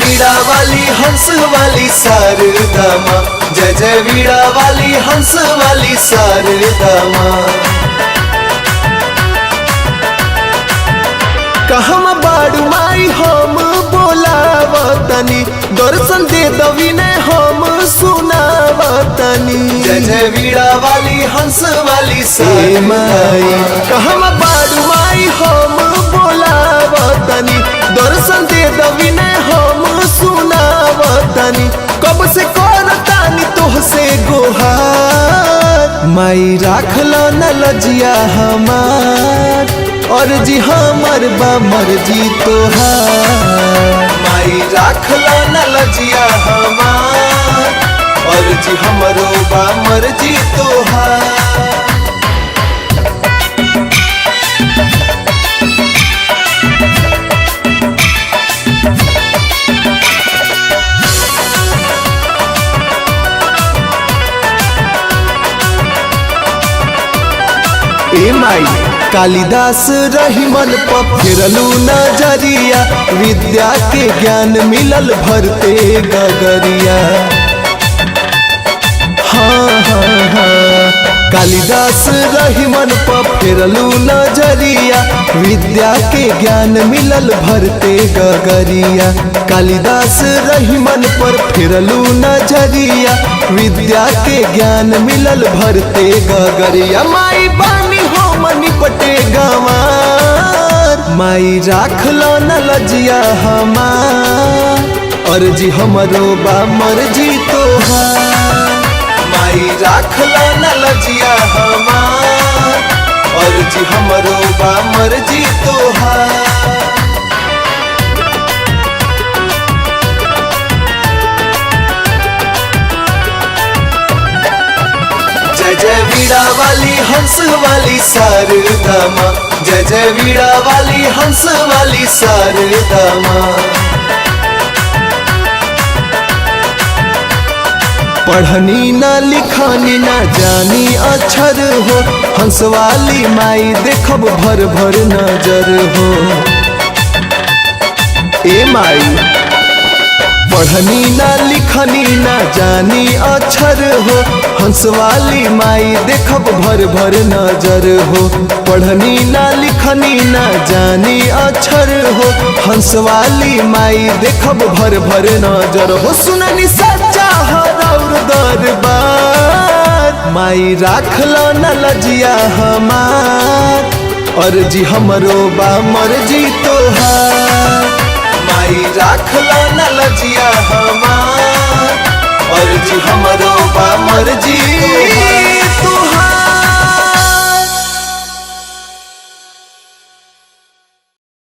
वीणा वाली हंस वाली शारदा माँ, जय जय वीणा वाली हंस वाली शारदा माँ। कहम बाड़ू माई हम बोलावतनी, दर्शन दे दवी ने हम सुनावतनी। जय जय वीणा वाली हंस वाली शारदा माई, कहम बाड़ू माई हम बोलावतनी, दर्शन दे दवी ने हम सुनावतनी। कब से करतानी तोहसे गोहार, माई राखला न लजिया हमार, और जी हमर बा मर्जी तोहार। माई राखला न लजिया हमार, और जी हमरो बा मर्जी तोहार। ए माई कालिदास रही मन पर फिरलू नजरिया, विद्या के ज्ञान मिलल भरते गगरिया। हाँ हाँ हाँ कालिदास रही मन पर फिरलू नजरिया, विद्या के ज्ञान मिलल भरते गगरिया। कालिदास रही मन पर फिरलू नजरिया, विद्या के ज्ञान मिलल भरते गगरिया। माई बानी हो मनी पटे गंवार, माई राखलो न लजिया हमार, और जी हमरो बा मर्जी तोहार। माई राखलो न लजिया हमार, और जी हमरो बा मर्जी तोहार। जय जय वीणा वाली हंस वाली शारदा माँ, जय जय वीणा वाली हंस वाली शारदा माँ। पढ़नी ना लिखानी ना जानी अक्षर हो, हंस वाली माई देखब भर भर नजर हो। ए माई पढ़नी ना लिखनी ना जानी अक्षर हो, हंस वाली माई देखब भर भर नजर हो। पढ़नी ना लिखनी ना जानी अक्षर हो, हंस वाली माई देखब भर भर नजर हो। सुननी सच्चा हरौर दरबार, माई राखलो न लजिया हमार, और जी हमरो बा मर्जी तोहार। माई राखला न लजिया हमार, और जी हमरो बा मर्जी।